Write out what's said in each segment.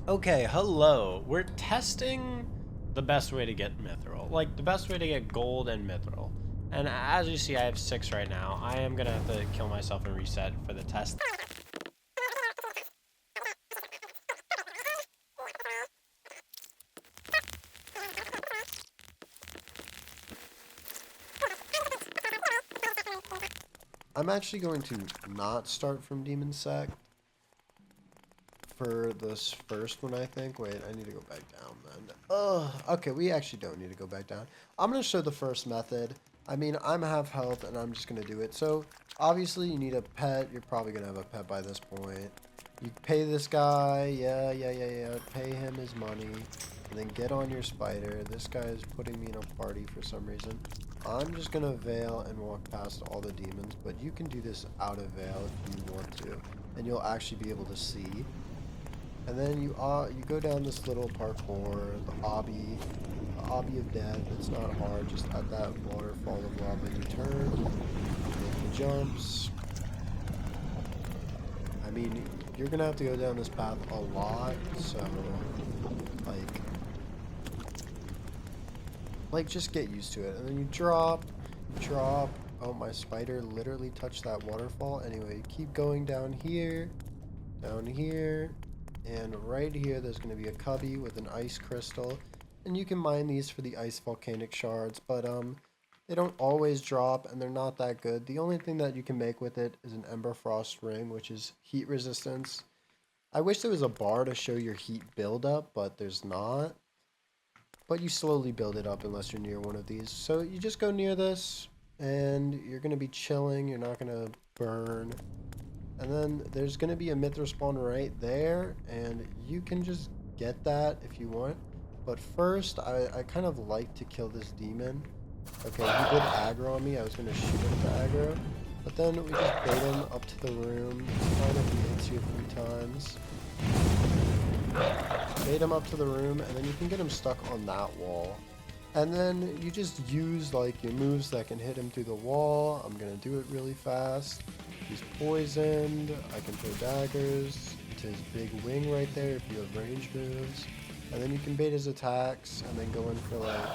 Okay, hello. We're testing the best way to get mithril. Like, the best way to get gold and mithril. And as you see, I have 6 right now. I am gonna have to kill myself and reset for the test. I'm actually going to not start from Demon Sect for this first one, I think. Wait, I need to go back down then. Okay, we actually don't need to go back down. I'm going to show the first method. I mean, I'm half health and I'm just going to do it. So, obviously, you need a pet. You're probably going to have a pet by this point. You pay this guy. Yeah. Pay him his money. And then get on your spider. This guy is putting me in a party for some reason. I'm just going to veil and walk past all the demons. But you can do this out of veil if you want to. And you'll actually be able to see. And then you go down this little parkour, the obby of death. It's not hard, just at that waterfall of lava you turn, make the jumps. I mean, you're gonna have to go down this path a lot, so like just get used to it. And then you drop. Oh, my spider literally touched that waterfall. Anyway, you keep going down here, and right here there's going to be a cubby with an ice crystal, and you can mine these for the ice volcanic shards, but they don't always drop and they're not that good. The only thing that you can make with it is an ember frost ring, which is heat resistance. I wish there was a bar to show your heat buildup, but there's not. But you slowly build it up unless you're near one of these. So you just go near this and you're going to be chilling, you're not going to burn. And then there's going to be a mithril spawn right there, and you can just get that if you want. But first, I kind of like to kill this demon. Okay, he did aggro on me. I was going to shoot him to aggro. But then we just bait him up to the room. It's fine if he hits you a few times. Bait him up to the room, and then you can get him stuck on that wall. And then you just use like your moves that can hit him through the wall. I'm going to do it really fast. He's poisoned. I can throw daggers to his big wing right there if you have range moves. And then you can bait his attacks and then go in for like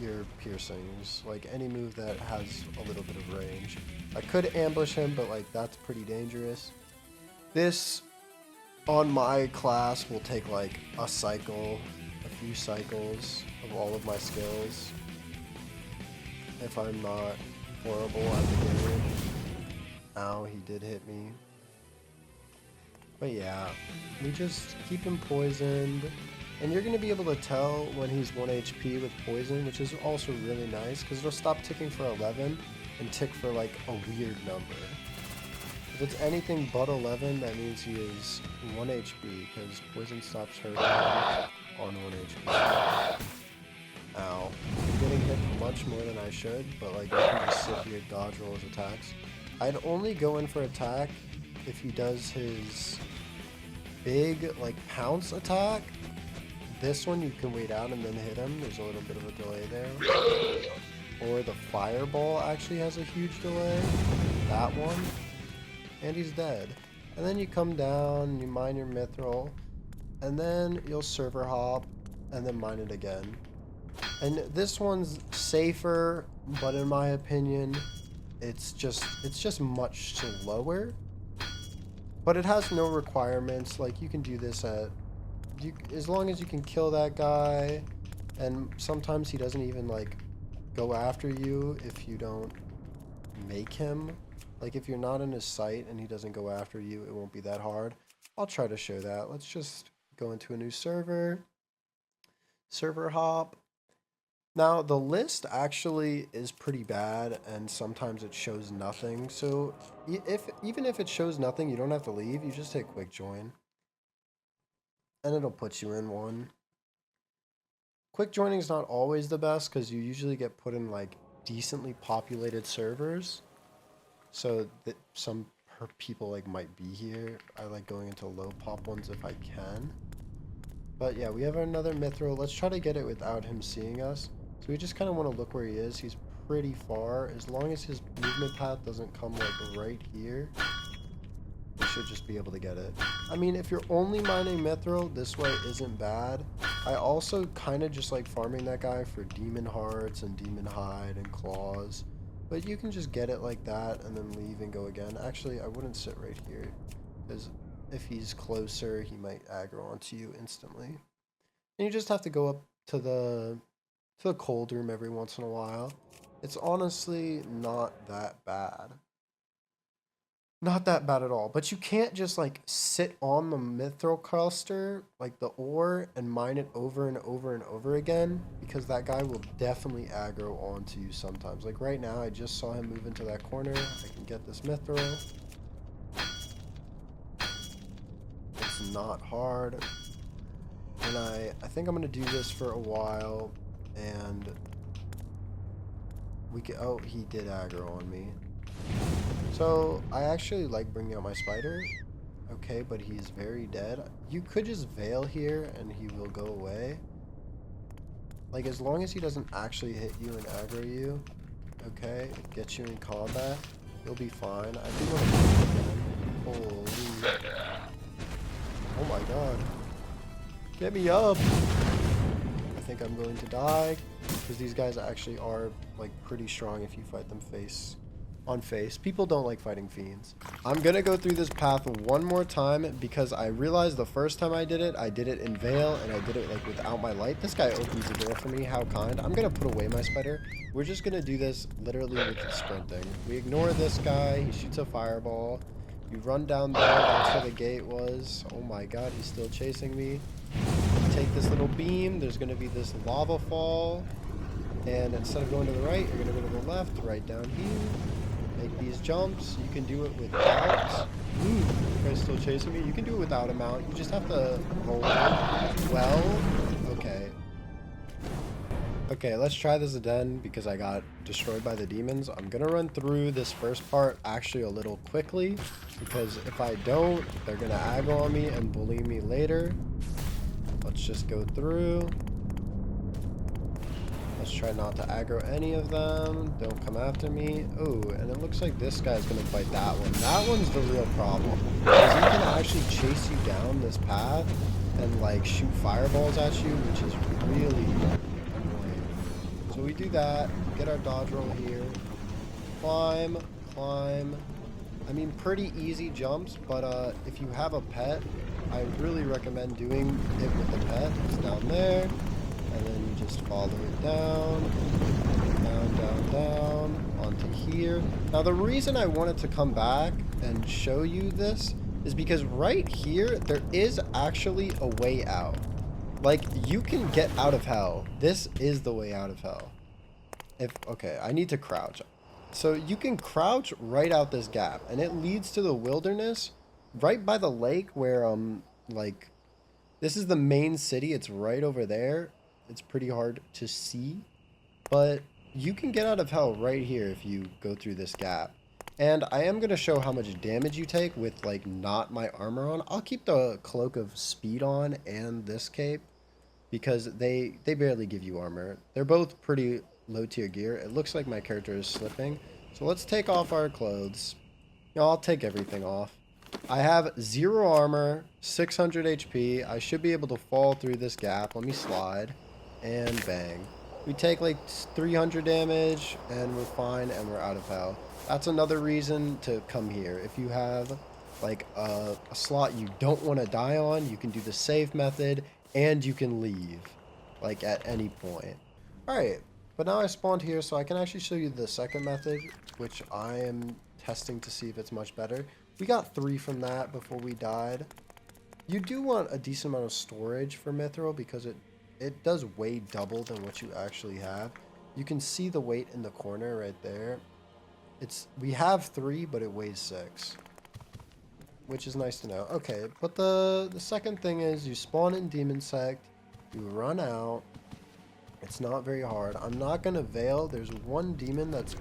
your piercings. Like any move that has a little bit of range. I could ambush him, but like that's pretty dangerous. This on my class will take like a few cycles of all of my skills. If I'm not horrible at the game. Ow, he did hit me. But yeah, we just keep him poisoned. And you're going to be able to tell when he's 1 HP with poison, which is also really nice, because it'll stop ticking for 11 and tick for like a weird number. If it's anything but 11, that means he is 1 HP, because poison stops hurting him on 1 HP. Ow. I'm getting hit much more than I should, but like you can just sit here, dodge roll his attacks. I'd only go in for attack if he does his big, like, pounce attack. This one you can wait out and then hit him. There's a little bit of a delay there. Or the fireball actually has a huge delay. That one. And he's dead. And then you come down, you mine your mithril, and then you'll server hop, and then mine it again. And this one's safer, but in my opinion, it's just much slower, but it has no requirements. Like you can do this as long as you can kill that guy, and sometimes he doesn't even like go after you if you don't make him. Like if you're not in his sight and he doesn't go after you, it won't be that hard. I'll try to show that. Let's just go into a new server hop. Now, the list actually is pretty bad, and sometimes it shows nothing. So, even if it shows nothing, you don't have to leave. You just hit quick join, and it'll put you in one. Quick joining is not always the best, because you usually get put in, like, decently populated servers. So, that some people, like, might be here. I like going into low pop ones if I can. But, yeah, we have another mithril. Let's try to get it without him seeing us. So we just kind of want to look where he is. He's pretty far. As long as his movement path doesn't come like right here. we should just be able to get it. I mean, if you're only mining mithril, this way isn't bad. I also kind of just like farming that guy for demon hearts and demon hide and claws. But you can just get it like that and then leave and go again. Actually, I wouldn't sit right here, because if he's closer, he might aggro onto you instantly. And you just have to go up to the cold room every once in a while. It's honestly not that bad. Not that bad at all. But you can't just like sit on the mithril cluster, like the ore, and mine it over and over and over again, because that guy will definitely aggro onto you sometimes. Like right now, I just saw him move into that corner. I can get this mithril. It's not hard. And I think I'm gonna do this for a while, and we can. Oh, he did aggro on me. So I actually like bringing out my spider. Okay, but he's very dead. You could just veil here, and he will go away. Like as long as he doesn't actually hit you and aggro you, okay, get you in combat, you'll be fine. I do want to holy. Oh my god. Get me up! I think I'm going to die, because these guys actually are, like, pretty strong if you fight them face on face. People don't like fighting fiends. I'm gonna go through this path one more time, because I realized the first time I did it in Veil, and I did it, like, without my light. This guy opens the door for me, how kind. I'm gonna put away my spider. We're just gonna do this literally with the sprinting. We ignore this guy, he shoots a fireball. You run down there, that's where the gate was. Oh my god, he's still chasing me. Take this little beam, there's going to be this lava fall, and instead of going to the right, you're going to go to the left, right down here, make these jumps. You can do it without, you guys still chasing me? You can do it without a mount, you just have to roll it well. Okay, let's try this again, because I got destroyed by the demons. I'm going to run through this first part actually a little quickly, because if I don't, they're going to aggro on me and bully me later. Let's just go through. Let's try not to aggro any of them. Don't come after me. Oh, and it looks like this guy's going to fight that one. That one's the real problem, because he can actually chase you down this path and like shoot fireballs at you, which is really annoying. So we do that, get our dodge roll here, climb. I mean, pretty easy jumps, but if you have a pet, I really recommend doing it with the pet. It's down there, and then you just follow it down, onto here. Now, the reason I wanted to come back and show you this is because right here, there is actually a way out. Like, you can get out of hell. This is the way out of hell. Okay, I need to crouch. So you can crouch right out this gap, and it leads to the wilderness right by the lake where, like, this is the main city. It's right over there. It's pretty hard to see, but you can get out of hell right here if you go through this gap. And I am going to show how much damage you take with, like, not my armor on. I'll keep the Cloak of Speed on and this cape, because they barely give you armor. They're both pretty low tier gear. It looks like my character is slipping. So let's take off our clothes. You know, I'll take everything off. I have 0 armor, 600 HP. I should be able to fall through this gap. Let me slide. And bang. We take like 300 damage, and we're fine, and we're out of hell. That's another reason to come here. If you have like a slot you don't want to die on, you can do the save method, and you can leave like at any point. Alright, but now I spawned here, so I can actually show you the second method, which I am testing to see if it's much better. We got 3 from that before we died. You do want a decent amount of storage for mithril, because it does weigh double than what you actually have. You can see the weight in the corner right there. We have 3, but it weighs 6, which is nice to know. Okay, but the second thing is you spawn in Demon Sect, you run out. It's not very hard. I'm not gonna veil. There's one demon that's,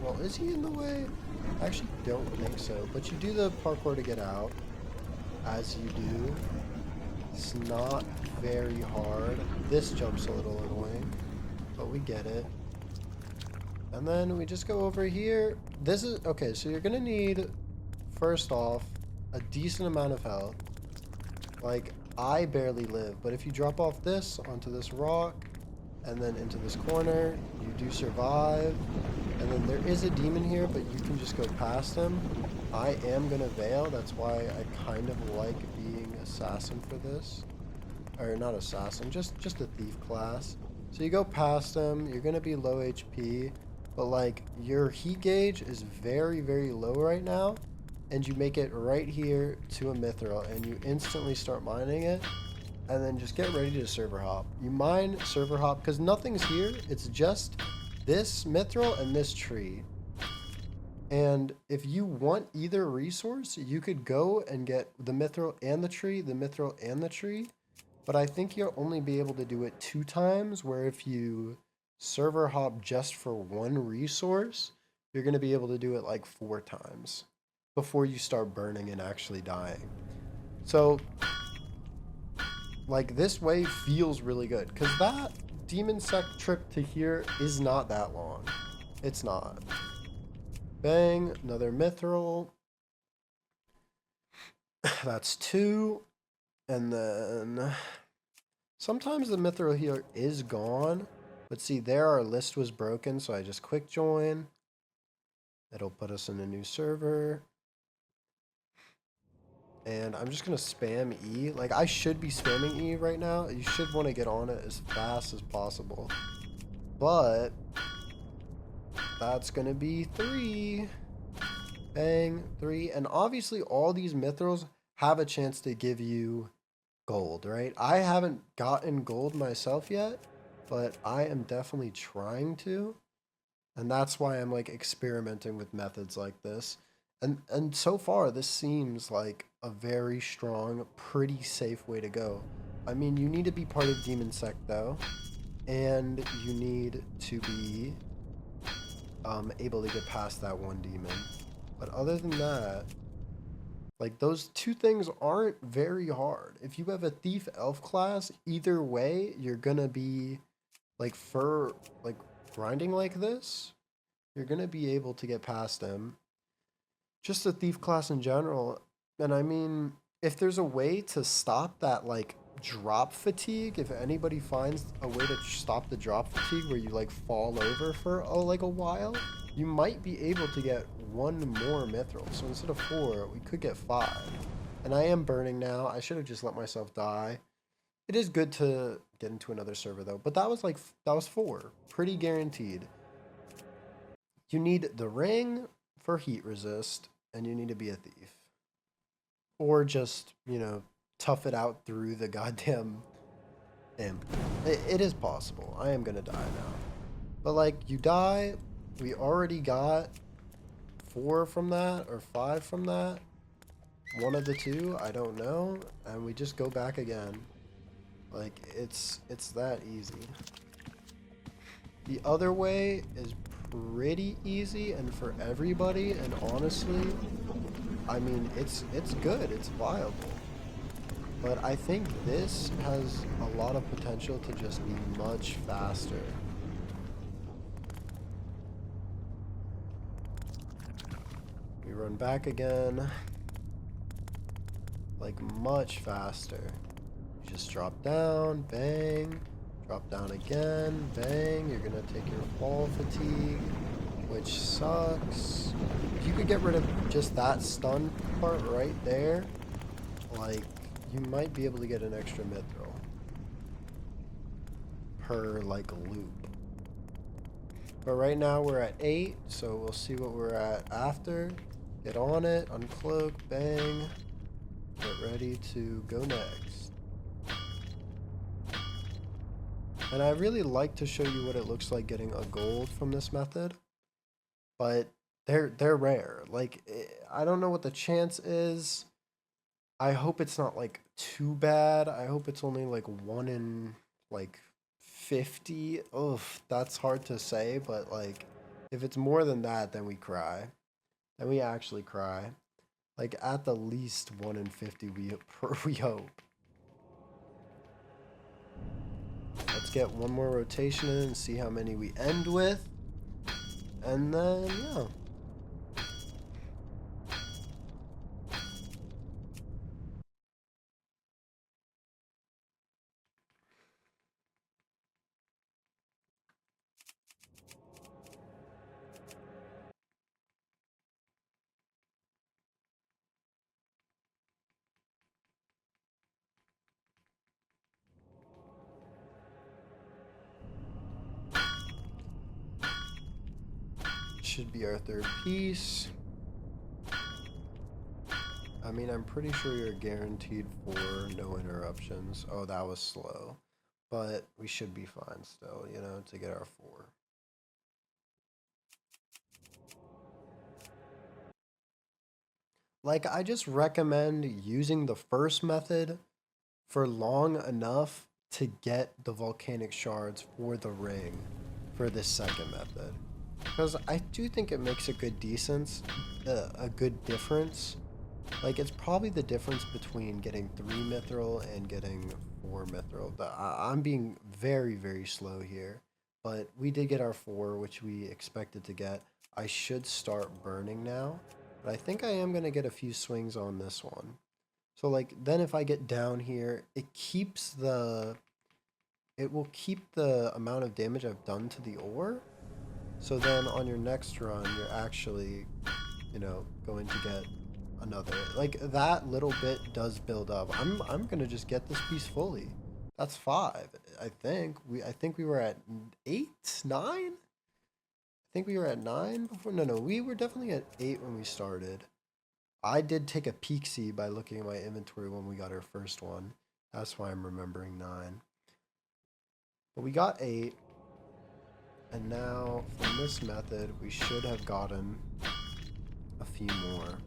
well, is he in the way? I actually don't think so, but you do the parkour to get out, as you do. It's not very hard. This jump's a little annoying, but we get it. And then we just go over here. This is, okay, so you're gonna need, first off, a decent amount of health. Like, I barely live, but if you drop off this onto this rock and then into this corner, you do survive. And then there is a demon here, but you can just go past him. I am gonna veil, that's why I kind of like being assassin for this. Or not assassin, just a thief class. So you go past him, you're gonna be low HP, but like your heat gauge is very, very low right now, and you make it right here to a mithril, and you instantly start mining it, and then just get ready to server hop. You mine server hop because nothing's here, it's just this mithril and this tree. And if you want either resource, you could go and get the mithril and the tree, the mithril and the tree. But I think you'll only be able to do it 2 times, where if you server hop just for one resource, you're going to be able to do it like 4 times before you start burning and actually dying. So, like, this way feels really good, because that demon sect trip to here is not that long. It's not. Bang, another mithril. That's 2. And then sometimes the mithril here is gone. But see, there our list was broken, so I just quick join. It'll put us in a new server. And I'm just going to spam E. Like, I should be spamming E right now. You should want to get on it as fast as possible. But that's going to be 3. Bang, 3. And obviously all these mithrils have a chance to give you gold, right? I haven't gotten gold myself yet, but I am definitely trying to. And that's why I'm like experimenting with methods like this. And so far this seems like a very strong, pretty safe way to go. I mean, you need to be part of Demon Sect though, and you need to be able to get past that one demon. But other than that, like, those 2 things aren't very hard. If you have a thief elf class, either way, you're gonna be like, for like grinding like this, you're gonna be able to get past them. Just a thief class in general. And I mean, if there's a way to stop that like drop fatigue, if anybody finds a way to stop the drop fatigue where you like fall over for a while, you might be able to get 1 more mithril. So instead of 4, we could get 5. And I am burning now. I should have just let myself die. It is good to get into another server though. But that was 4. Pretty guaranteed. You need the ring for heat resist, and you need to be a thief. Or just, you know, tough it out through the goddamn imp. It is possible. I am gonna die now. But like, you die, we already got 4 from that, or 5 from that. One of the 2, I don't know. And we just go back again. Like, it's that easy. The other way is pretty easy and for everybody, and honestly, I mean, it's good, it's viable. But I think this has a lot of potential to just be much faster. We run back again. Like, much faster. You just drop down, bang. Drop down again, bang. You're gonna take your fall fatigue, which sucks. If you could get rid of just that stun part right there, like, you might be able to get an extra mithril per like loop. But right now we're at 8, so we'll see what we're at after. Get on it, uncloak, bang. Get ready to go next. And I really like to show you what it looks like getting a gold from this method, but they're rare. Like, I don't know what the chance is. I hope it's not like too bad. I hope it's only like 1 in like 50. Oof, that's hard to say, but like, if it's more than that, then we cry. Then we actually cry. Like, at the least 1 in 50, we hope. Let's get 1 more rotation in and see how many we end with. And then, yeah. should be our third piece. I mean, I'm pretty sure you're guaranteed 4, no interruptions. Oh, that was slow. But we should be fine still, you know, to get our 4. Like, I just recommend using the first method for long enough to get the volcanic shards for the ring for this second method. Because I do think it makes a good difference. Like, it's probably the difference between getting 3 mithril and getting 4 mithril. I'm being very, very slow here. But we did get our 4, which we expected to get. I should start burning now. But I think I am going to get a few swings on this one. So, like, then if I get down here, it will keep the amount of damage I've done to the ore. So then on your next run, you're actually, you know, going to get another. Like, that little bit does build up. I'm gonna just get this piece fully. That's 5, I think. I think we were at 8, 9? I think we were at 9 before. No, we were definitely at 8 when we started. I did take a peek-see by looking at my inventory when we got our first one. That's why I'm remembering 9. But we got 8. And now, from this method, we should have gotten a few more.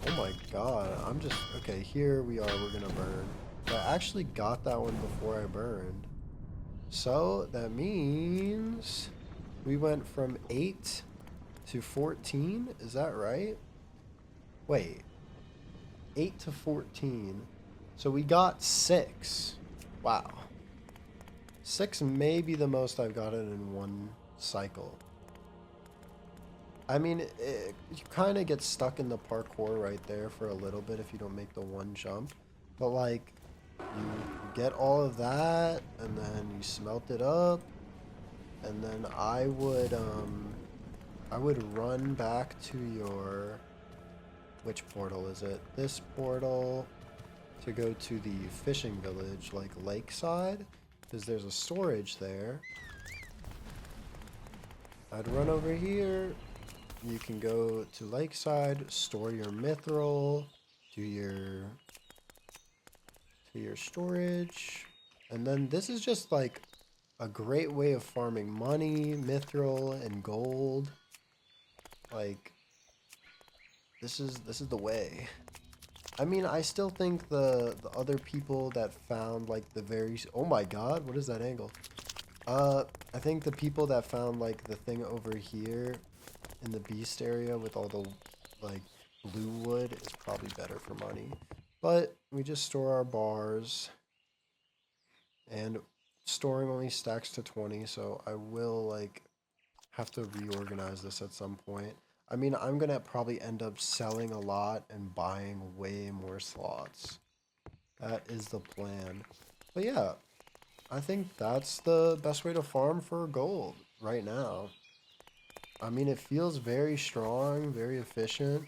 Oh my god, okay, here we are, we're gonna burn. But I actually got that one before I burned. So, that means we went from 8 to 14, is that right? Wait, 8 to 14. So we got 6. Wow. 6 may be the most I've gotten in one cycle. I mean, you kind of get stuck in the parkour right there for a little bit if you don't make the one jump. But, like, you get all of that, and then you smelt it up, and then I would run back to your... Which portal is it? This portal to go to the fishing village, like lakeside, because there's a storage there. I'd run over here. You can go to lakeside, store your mithril, do your storage, and then this is just like a great way of farming money, mithril, and gold. Like, this is the way. I mean, I still think the other people that found like the very... Oh my god, what is that angle? I think the people that found like the thing over here in the beast area with all the like blue wood is probably better for money. But we just store our bars, and storing only stacks to 20, so I will like have to reorganize this at some point. I mean, I'm gonna probably end up selling a lot and buying way more slots. That is the plan. But yeah, I think that's the best way to farm for gold right now. I mean, it feels very strong, very efficient.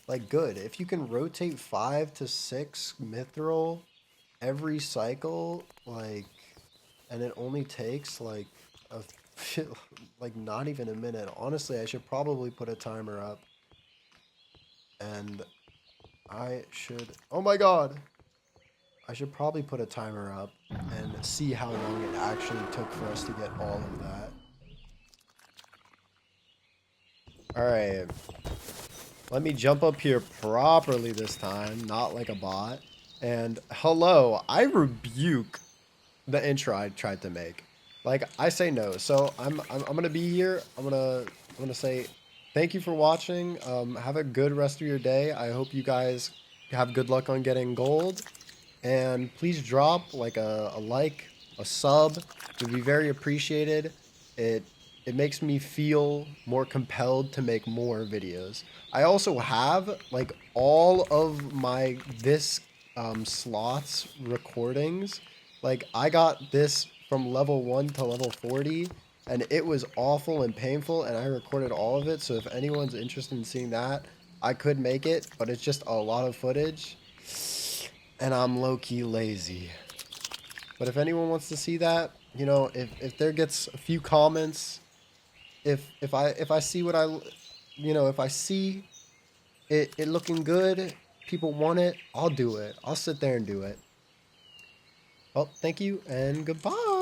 Like, good. If you can rotate 5 to 6 mithril every cycle, like, and it only takes like a like not even a minute. Honestly, I should probably put a timer up. And I should... Oh my god! I should probably put a timer up and see how long it actually took for us to get all of that. Alright. Let me jump up here properly this time, not like a bot. And hello, I rebuke the intro I tried to make. Like, I say no. So I'm gonna be here. I'm gonna say thank you for watching. Have a good rest of your day. I hope you guys have good luck on getting gold. And please drop like a like, a sub. It would be very appreciated. It makes me feel more compelled to make more videos. I also have like all of my slots recordings. Like, I got this from level 1 to level 40, and it was awful and painful, and I recorded all of it. So if anyone's interested in seeing that, I could make it, but it's just a lot of footage, and I'm low-key lazy. But if anyone wants to see that, you know, if there gets a few comments, if I see what if I see it looking good, people want it, I'll do it. I'll sit there and do it. Well, thank you and goodbye.